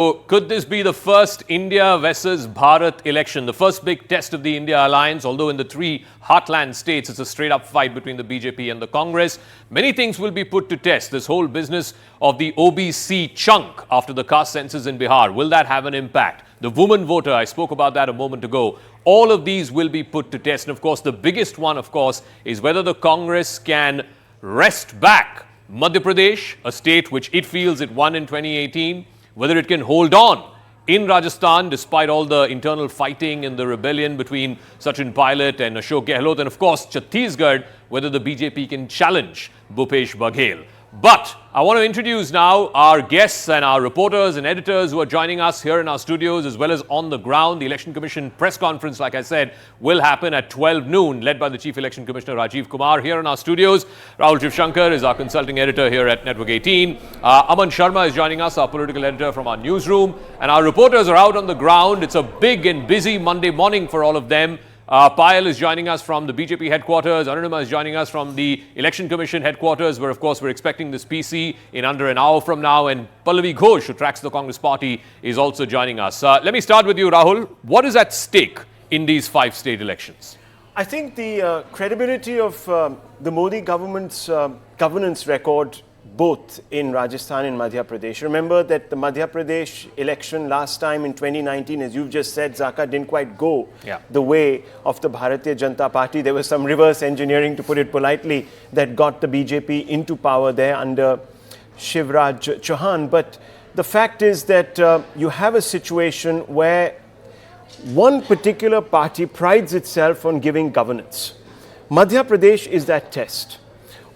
Could this be the first India versus Bharat election, the first big test of the India alliance? Although in the three heartland states, it's a straight-up fight between the BJP and the Congress. Many things will be put to test. This whole business of the OBC chunk after the caste census in Bihar, will that have an impact? The woman voter, I spoke about that a moment ago. All of these will be put to test. And of course, the biggest one, of course, is whether the Congress can wrest back Madhya Pradesh, a state which it feels it won in 2018, whether it can hold on in Rajasthan despite all the internal fighting and the rebellion between Sachin Pilot and Ashok Gehlot, and of course Chhattisgarh, whether the BJP can challenge Bhupesh Baghel. But I want to introduce now our guests and our reporters and editors who are joining us here in our studios as well as on the ground. The Election Commission press conference, like I said, will happen at 12 noon, led by the Chief Election Commissioner Rajiv Kumar. Here in our studios, Rahul Shivshankar is our consulting editor here at Network 18. Aman Sharma is joining us, our political editor from our newsroom. And our reporters are out on the ground. It's a big and busy Monday morning for all of them. Payal is joining us from the BJP headquarters. Arunima is joining us from the Election Commission headquarters, where, of course, we're expecting this PC in under an hour from now. And Pallavi Ghosh, who tracks the Congress party, is also joining us. Let me start with you, Rahul. What is at stake in these 5 state elections? I think the credibility of the Modi government's governance record, both in Rajasthan and Madhya Pradesh. Remember that the Madhya Pradesh election last time in 2019, as you've just said, Zaka, didn't quite go the way of the Bharatiya Janata Party. There was some reverse engineering, to put it politely, that got the BJP into power there under Shivraj Chauhan. But the fact is that you have a situation where one particular party prides itself on giving governance. Madhya Pradesh is that test.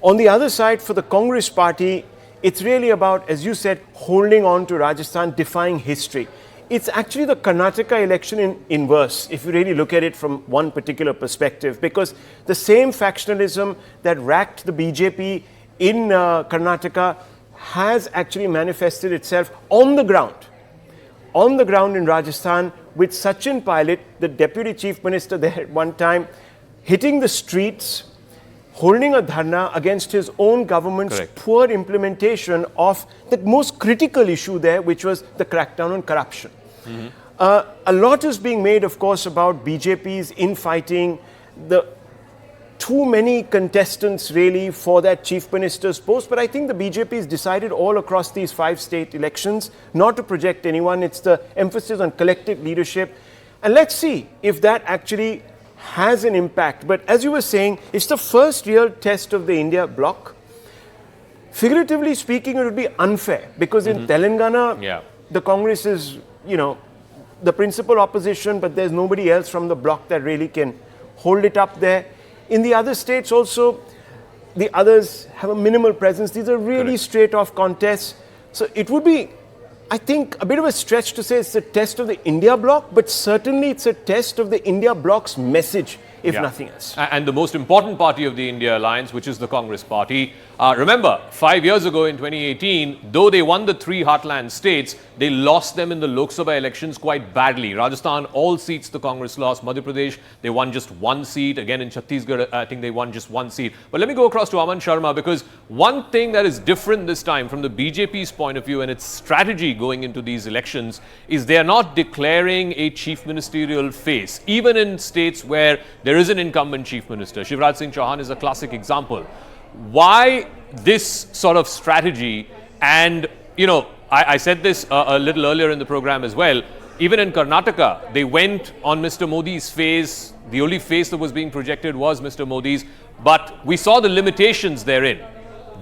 On the other side, for the Congress party, it's really about, as you said, holding on to Rajasthan, defying history. It's actually the Karnataka election in inverse, if you really look at it from one particular perspective, because the same factionalism that racked the BJP in Karnataka has actually manifested itself on the ground in Rajasthan, with Sachin Pilot, the deputy chief minister there at one time, hitting the streets, holding a dharna against his own government's poor implementation of the most critical issue there, which was the crackdown on corruption. A lot is being made, of course, about BJP's infighting, the too many contestants really for that chief minister's post. But I think the BJP has decided all across these 5 state elections not to project anyone. It's the emphasis on collective leadership. And let's see if that actually has an impact. But as you were saying, it's the first real test of the India bloc. Figuratively speaking, it would be unfair because in Telangana, the Congress is, the principal opposition, but there's nobody else from the bloc that really can hold it up there. In the other states also, the others have a minimal presence. These are really straight-off contests. So it would be, I think, a bit of a stretch to say it's a test of the India bloc, but certainly it's a test of the India bloc's message, if nothing else. And the most important party of the India alliance, which is the Congress party. Remember, 5 years ago in 2018, though they won the 3 heartland states, they lost them in the Lok Sabha elections quite badly. Rajasthan, all seats the Congress lost. Madhya Pradesh, they won just 1 seat. Again, in Chhattisgarh, I think they won just 1 seat. But let me go across to Aman Sharma, because one thing that is different this time from the BJP's point of view and its strategy going into these elections is they are not declaring a chief ministerial face, even in states where there is an incumbent chief minister. Shivraj Singh Chauhan is a classic example. Why this sort of strategy? And, I said this a little earlier in the program as well. Even in Karnataka, they went on Mr. Modi's face. The only face that was being projected was Mr. Modi's. But we saw the limitations therein.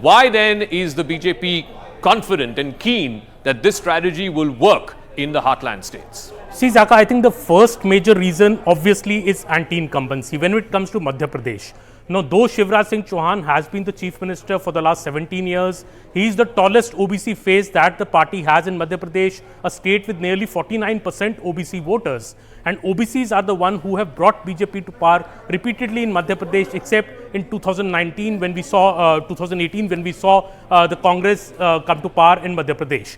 Why then is the BJP confident and keen that this strategy will work in the heartland states? See, Zaka, I think the first major reason obviously is anti-incumbency when it comes to Madhya Pradesh. Though Shivraj Singh Chauhan has been the chief minister for the last 17 years, he is the tallest OBC face that the party has in Madhya Pradesh, a state with nearly 49% OBC voters. And OBCs are the one who have brought BJP to power repeatedly in Madhya Pradesh, except in 2019 when we saw, 2018 when we saw the Congress come to power in Madhya Pradesh.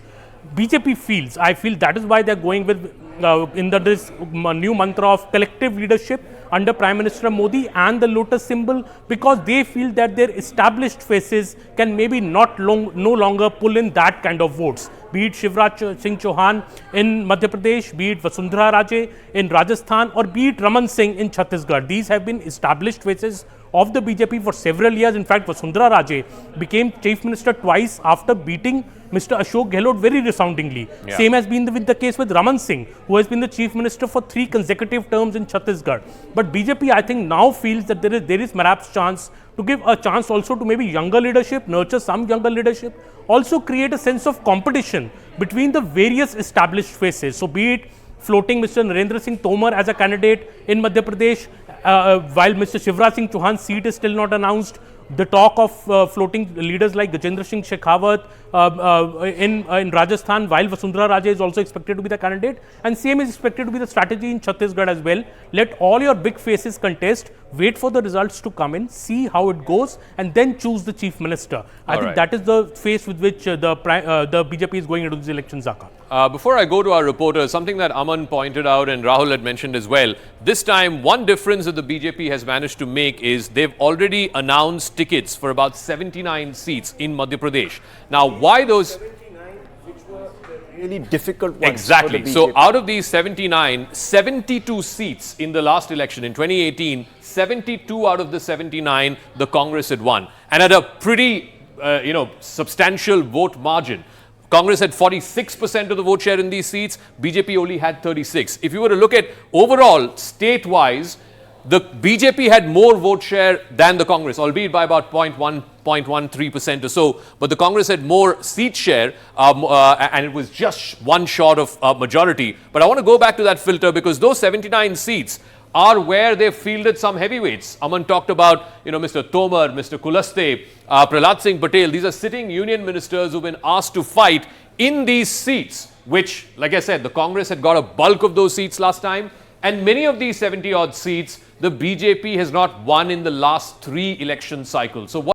BJP feels, I feel that is why they're going with this new mantra of collective leadership under Prime Minister Modi and the lotus symbol, because they feel that their established faces can maybe no longer pull in that kind of votes. Be it Shivraj Singh Chauhan in Madhya Pradesh, be it Vasundhara Raje in Rajasthan, or be it Raman Singh in Chhattisgarh. These have been established faces of the BJP for several years. In fact, Vasundhara Raje became Chief Minister twice after beating Mr. Ashok Gehlot very resoundingly. Yeah. Same has been the case with Raman Singh, who has been the Chief Minister for 3 consecutive terms in Chhattisgarh. But BJP, I think, now feels that there is perhaps chance to give a chance also to maybe younger leadership, nurture some younger leadership, also create a sense of competition between the various established faces. So be it floating Mr. Narendra Singh Tomar as a candidate in Madhya Pradesh, while Mr. Shivraj Singh Chauhan's seat is still not announced. The talk of floating leaders like Gajendra Singh Shekhawat in Rajasthan, while Vasundhara Raje is also expected to be the candidate, and same is expected to be the strategy in Chhattisgarh as well. Let all your big faces contest, wait for the results to come in, see how it goes, and then choose the chief minister. I think that is the phase with which the BJP is going into these elections, Zaka. Before I go to our reporters, something that Aman pointed out and Rahul had mentioned as well. This time, one difference that the BJP has managed to make is they've already announced tickets for about 79 seats in Madhya Pradesh. Now, why those 79, which were the really difficult ones? Exactly. For the So BJP. out of these 79, 72 seats in the last election in 2018, 72 out of the 79, the Congress had won. And at a pretty, substantial vote margin. Congress had 46% of the vote share in these seats. BJP only had 36. If you were to look at overall, state-wise, the BJP had more vote share than the Congress, albeit by about 0.13% or so. But the Congress had more seat share, and it was just one short of majority. But I want to go back to that filter, because those 79 seats are where they've fielded some heavyweights. Aman talked about, Mr. Tomar, Mr. Kulaste, Prahlad Singh Patel. These are sitting union ministers who've been asked to fight in these seats, which, like I said, the Congress had got a bulk of those seats last time. And many of these 70-odd seats, the BJP has not won in the last 3 election cycles. So what